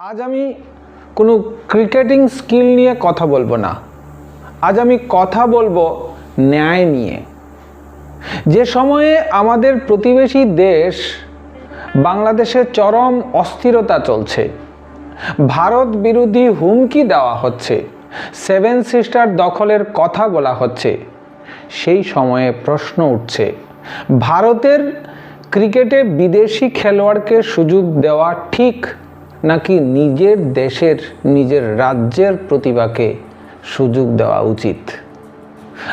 আজ আমি কোনো ক্রিকেটিং স্কিল নিয়ে কথা বলবো না। আজ আমি কথা বলবো ন্যায় নিয়ে। যে সময়ে আমাদের প্রতিবেশী দেশ বাংলাদেশে চরম অস্থিরতা চলছে, ভারত বিরোধী হুমকি দেওয়া হচ্ছে, সেভেন সিস্টার দখলের কথা বলা হচ্ছে, সেই সময়ে প্রশ্ন উঠছে, ভারতের ক্রিকেটে বিদেশি খেলোয়াড়কে সুযোগ দেওয়া ঠিক নাকি নিজের দেশের নিজের রাজ্যের প্রতিভাকে সুযোগ দেওয়া উচিত।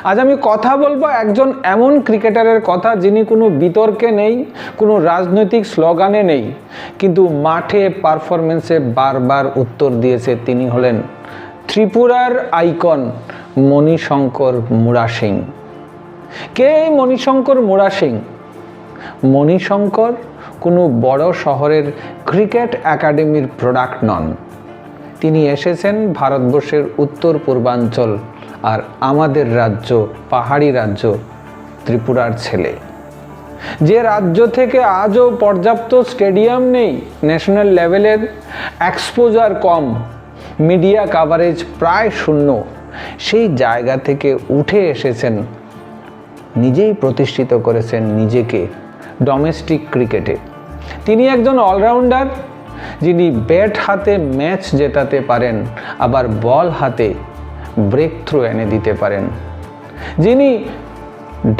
আজ আমি কথা বলবো একজন এমন ক্রিকেটারের কথা যিনি কোনো বিতর্কে নেই, কোনো রাজনৈতিক স্লোগানে নেই, কিন্তু মাঠে পারফরমেন্সে বারবার উত্তর দিয়েছে। তিনি হলেন ত্রিপুরার আইকন মণিশঙ্কর মুড়া সিং। কে এই মণিশঙ্কর মুড়া সিং? মণিশঙ্কর কোনো বড় শহরের ক্রিকেট একাডেমির প্রোডাক্ট নন। তিনি এসেছেন ভারতবর্ষের উত্তর পূর্বাঞ্চল আর আমাদের রাজ্য পাহাড়ি রাজ্য ত্রিপুরার ছেলে। যে রাজ্য থেকে আজও পর্যাপ্ত স্টেডিয়াম নেই, ন্যাশনাল লেভেলের এক্সপোজার কম, মিডিয়া কাভারেজ প্রায় শূন্য, সেই জায়গা থেকে উঠে এসেছেন, নিজেই প্রতিষ্ঠিত করেছেন নিজেকে ডোমেস্টিক ক্রিকেটে। তিনি একজন অলরাউন্ডার, যিনি ব্যাট হাতে ম্যাচ জেতাতে পারেন, আবার বল হাতে ব্রেক থ্রু এনে দিতে পারেন, যিনি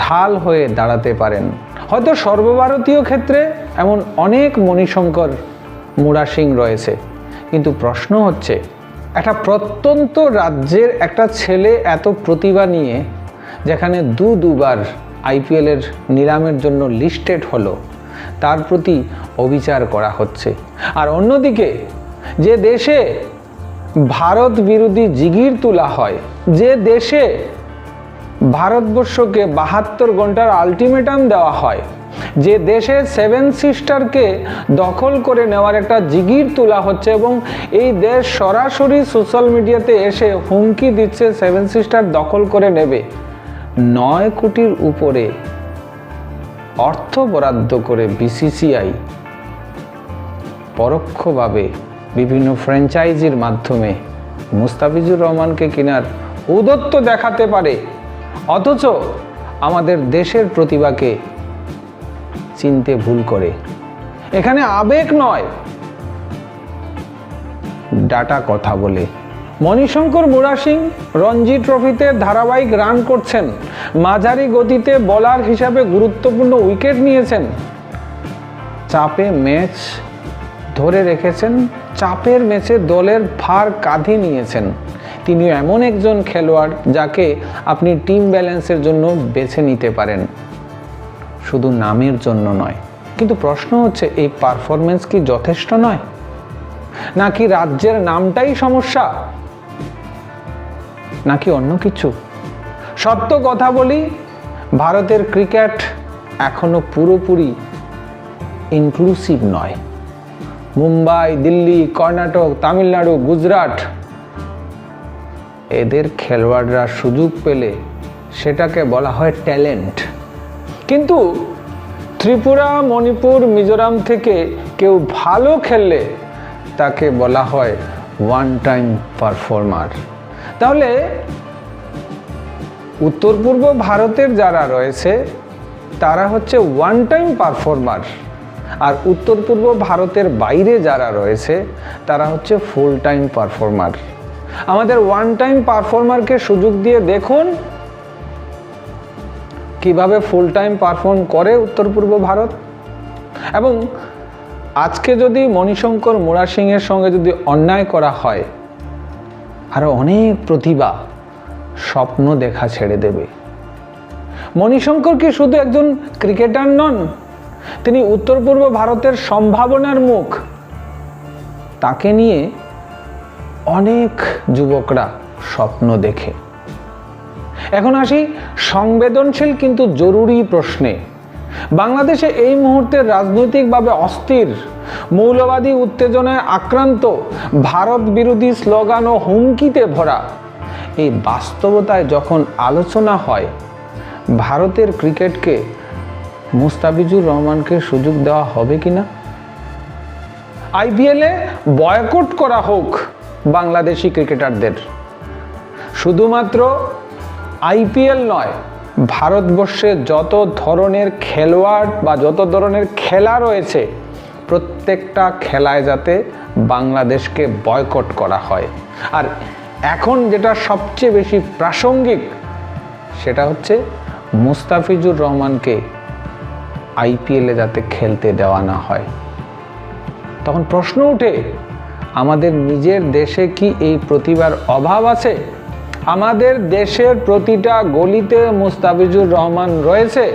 ঢাল হয়ে দাঁড়াতে পারেন। হয়তো সর্বভারতীয় ক্ষেত্রে এমন অনেক মণিশঙ্কর মুড়া সিং রয়েছে, কিন্তু প্রশ্ন হচ্ছে, একটা প্রত্যন্ত রাজ্যের একটা ছেলে এত প্রতিভা নিয়ে যেখানে দুবার আইপিএলের নিলামের জন্য লিস্টেড হলো, তার প্রতি অবিচার করা হচ্ছে। আর অন্যদিকে যে দেশে ভারত বিরোধী জিগির তোলা হয়, যে দেশে ভারতবর্ষকে 72 ঘন্টার আলটিমেটাম দেওয়া হয়, যে দেশে সেভেন সিস্টারকে দখল করে নেওয়ার একটা জিগির তোলা হচ্ছে এবং এই দেশ সরাসরি সোশ্যাল মিডিয়াতে এসে হুমকি দিচ্ছে সেভেন সিস্টার দখল করে নেবে, 9 কোটির উপরে অর্থ বরাদ্দ করে বিসিসিআই পরোক্ষভাবে বিভিন্ন ফ্র্যাঞ্চাইজির মাধ্যমে মুস্তাফিজুর রহমানকে কেনার ঔদ্ধত্য দেখাতে পারে, অথচ আমাদের দেশের প্রতিভাকে চিনতে ভুল করে। এখানে আবেগ নয়, ডাটা কথা বলে। মণিশঙ্কর মুড়া সিং রঞ্জি ট্রফিতে ধারাবাহিক রান করছেন, মাঝারি গতিতে বোলার হিসাবে গুরুত্বপূর্ণ উইকেট নিয়েছেন, চাপে ম্যাচ ধরে রেখেছেন, চাপের ম্যাচে দলের ভার কাঁধে নিয়েছেন। তিনি এমন একজন খেলোয়াড় যাকে আপনি টিম ব্যালেন্সের জন্য বেছে নিতে পারেন, শুধু নামের জন্য নয়। কিন্তু প্রশ্ন হচ্ছে, এই পারফরমেন্স কি যথেষ্ট নয়, নাকি রাজ্যের নামটাই সমস্যা, নাকি অন্য কিছু? সত্য কথা বলি, ভারতের ক্রিকেট এখনো পুরোপুরি ইনক্লুসিভ নয়। মুম্বাই, দিল্লি, কর্ণাটক, তামিলনাড়ু, গুজরাট, এদের খেলোয়াড়রা সুযোগ পেলে সেটাকে বলা হয় ট্যালেন্ট। কিন্তু ত্রিপুরা, মণিপুর, মিজোরাম থেকে কেউ ভালো খেললে তাকে বলা হয় ওয়ান টাইম পারফর্মার। তাহলে উত্তর পূর্ব ভারতের যারা রয়েছে তারা হচ্ছে ওয়ান টাইম পারফর্মার, আর উত্তর পূর্ব ভারতের বাইরে যারা রয়েছে তারা হচ্ছে ফুল টাইম পারফর্মার। আমাদের ওয়ান টাইম পারফর্মারকে সুযোগ দিয়ে দেখুন কিভাবে ফুল টাইম পারফর্ম করে উত্তর পূর্ব ভারত। এবং আজকে যদি মণিশঙ্কর মুড়া সিংয়ের সঙ্গে যদি অন্যায় করা হয়, আরো অনেক প্রতিভা স্বপ্ন দেখা ছেড়ে দেবে। মণিশঙ্কর কি শুধু একজন ক্রিকেটার নন, তিনি উত্তর পূর্ব ভারতের সম্ভাবনার মুখ। তাকে নিয়ে অনেক যুবকরা স্বপ্ন দেখে। এখন আসি সংবেদনশীল কিন্তু জরুরি প্রশ্নে। বাংলাদেশে এই মুহূর্তে রাজনৈতিকভাবে অস্থির, মৌলবাদী উত্তেজনায় আক্রান্ত, ভারত বিরোধী স্লোগান ও হুমকিতে ভরা এই বাস্তবতায় যখন আলোচনা হয়, ভারতের ক্রিকেটকে মুস্তাফিজুর রহমানকে সুযোগ দেওয়া হবে কিনা? আইপিএলে বয়কট করা হোক বাংলাদেশি ক্রিকেটারদের। শুধুমাত্র আইপিএল নয়, ভারতবর্ষে যত ধরনের খেলোয়াড় বা যত ধরনের খেলা রয়েছে প্রত্যেকটা খেলায় যাতে বাংলাদেশকে বয়কট করা হয়। আর এখন যেটা সবচেয়ে বেশি প্রাসঙ্গিক সেটা হচ্ছে মুস্তাফিজুর রহমানকে আইপিএলে যাতে খেলতে দেওয়া না হয়। তখন প্রশ্ন ওঠে, আমাদের নিজের দেশে কি এই প্রতিভার অভাব আছে? আমাদের দেশের প্রতিটা গলিতে মুস্তাফিজুর রহমান রয়েছে।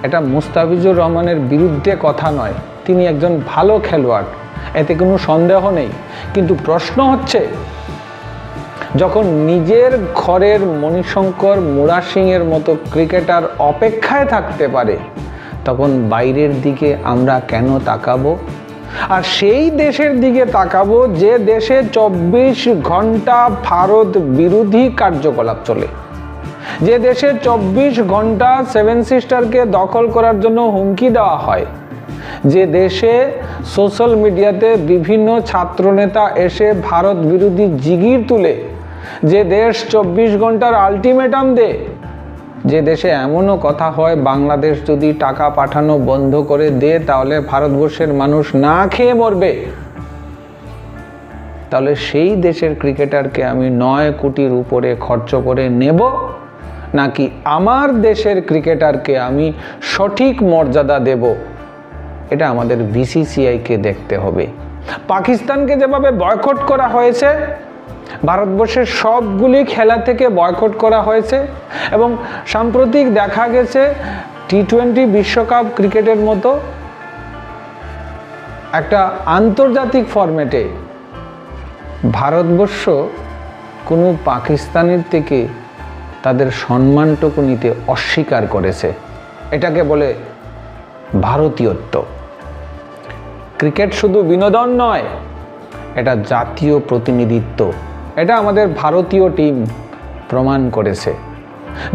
এটা মুস্তাফিজুর রহমানের বিরুদ্ধে কথা নয়, তিনি একজন ভালো খেলোয়াড়, এতে কোনো সন্দেহ নেই। কিন্তু প্রশ্ন হচ্ছে, যখন নিজের ঘরের মণিশঙ্কর মুড়া সিংয়ের মতো ক্রিকেটার অপেক্ষায় থাকতে পারে তখন বাইরের দিকে আমরা কেন তাকাবো? আর সেই দেশের দিকে তাকাবো যে দেশে 24 ঘন্টা ভারত বিরোধী কার্যকলাপ চলে, যে দেশে 24 ঘন্টা সেভেন সিস্টারকে দখল করার জন্য হুমকি দেওয়া হয়, যে দেশে সোশ্যাল মিডিয়াতে বিভিন্ন ছাত্রনেতা এসে ভারত বিরোধী জিগির তুলে, যে দেশ 24 ঘন্টার আলটিমেটাম দেয়, যে দেশে এমনও কথা হয় বাংলাদেশ যদি টাকা পাঠানো বন্ধ করে দেয় তাহলে ভারতবর্ষের মানুষ না খেয়ে মরবে, তাহলে সেই দেশের ক্রিকেটারকে আমি 9 কোটির উপরে খরচ করে নেব, নাকি আমার দেশের ক্রিকেটারকে আমি সঠিক মর্যাদা দেব? এটা আমাদের বিসিসিআইকে দেখতে হবে। পাকিস্তানকে যেভাবে বয়কট করা হয়েছে, ভারতবর্ষের সবগুলি খেলা থেকে বয়কট করা হয়েছে এবং সাম্প্রতিক দেখা গেছে টি-20 বিশ্বকাপ ক্রিকেটের মতো একটা আন্তর্জাতিক ফরম্যাটে ভারতবর্ষ কোনো পাকিস্তানের থেকে তাদের সম্মানটুকু নিতে অস্বীকার করেছে। এটাকে বলে ভারতীয়ত্ব। ক্রিকেট শুধু বিনোদন নয়, এটা জাতীয় প্রতিনিধিত্ব। এটা আমাদের ভারতীয় টিম প্রমাণ করেছে।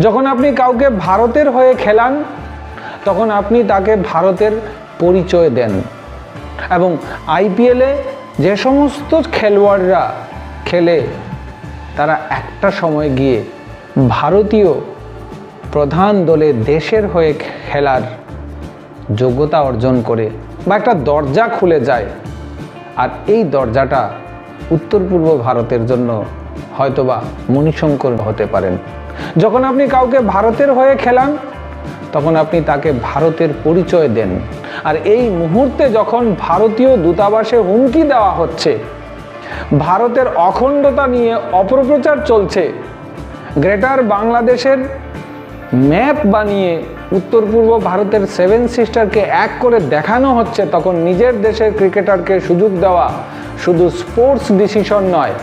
যখন আপনি কাউকে ভারতের হয়ে খেলান তখন আপনি তাকে ভারতের পরিচয় দেন। এবং আইপিএলে যে সমস্ত খেলোয়াড়রা খেলে তারা একটা সময় গিয়ে ভারতীয় প্রধান দলে দেশের হয়ে খেলার যোগ্যতা অর্জন করে বা একটা দরজা খুলে যায়। আর এই দরজাটা উত্তর পূর্ব ভারতের জন্য হয়তোবা মণিশঙ্কর হতে পারেন। যখন আপনি কাউকে ভারতের হয়ে খেলান তখন আপনি তাকে ভারতের পরিচয় দেন। আর এই মুহূর্তে যখন ভারতীয় দূতাবাসে হুমকি দেওয়া হচ্ছে, ভারতের অখণ্ডতা নিয়ে অপপ্রচার চলছে, গ্রেটার বাংলাদেশের ম্যাপ বানিয়ে উত্তর পূর্ব ভারতের সেভেন সিস্টারকে এক করে দেখানো হচ্ছে, তখন নিজের দেশের ক্রিকেটারকে সুযোগ দেওয়া শুধু স্পোর্টস ডিসিশন নয়,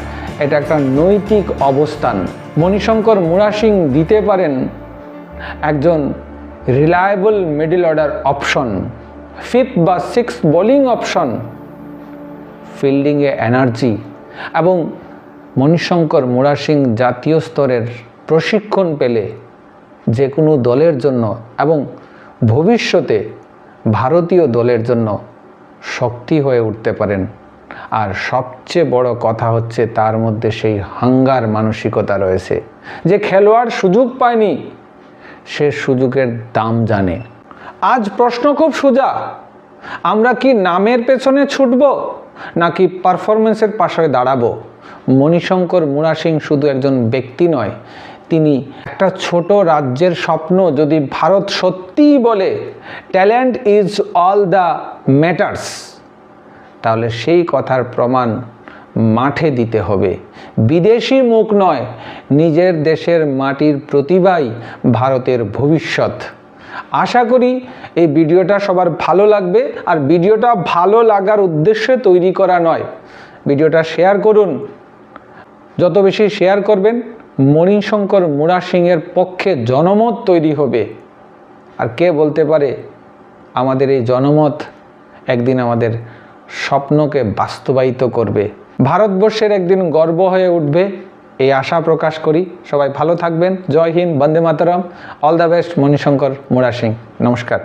এটা একটা নৈতিক অবস্থান। মণিশঙ্কর মুড়া সিং দিতে পারেন একজন reliable middle order option, 5th বা 6th বোলিং অপশন, ফিল্ডিংয়ে এনার্জি। এবং মণিশঙ্কর মুড়া সিং জাতীয় স্তরের প্রশিক্ষণ পেলে যে কোনো দলের জন্য এবং ভবিষ্যতে ভারতীয় দলের জন্য শক্তি হয়ে উঠতে পারেন। আর সবচেয়ে বড় কথা হচ্ছে তার মধ্যে সেই হাঙ্গার মানসিকতা রয়েছে, যে খেলোয়াড় সুযোগ পায়নি সে সুযোগের দাম জানে। আজ প্রশ্ন খুব সোজা, আমরা কি নামের পেছনে ছুটব নাকি পারফরমেন্সের পাশে দাঁড়াবো? মণিশঙ্কর মুড়া সিং শুধু একজন ব্যক্তি নয়, তিনি একটা ছোট রাজ্যের স্বপ্ন। যদি ভারত সত্যিই বলে talent is all the matters, তাহলে সেই কথার প্রমাণ মাঠে দিতে হবে। বিদেশি মুখ নয়, নিজের দেশের মাটির প্রতিভাই ভারতের ভবিষ্যৎ। আশা করি এই ভিডিওটা সবার ভালো লাগবে। আর ভিডিওটা ভালো লাগার উদ্দেশ্যে তৈরি করা নয়, ভিডিওটা শেয়ার করুন। যত বেশি শেয়ার করবেন মণিশঙ্কর মুড়া সিংয়ের পক্ষে জনমত তৈরি হবে। আর কে বলতে পারে আমাদের এই জনমত একদিন আমাদের স্বপ্নকে বাস্তবায়িত করবে, ভারতবর্ষের একদিন গর্ব হয়ে উঠবে, এই আশা প্রকাশ করি। সবাই ভালো থাকবেন। জয় হিন্দ, বন্দে মাতরম, অল দ্য বেস্ট। মণিশঙ্কর মুড়া সিং, নমস্কার।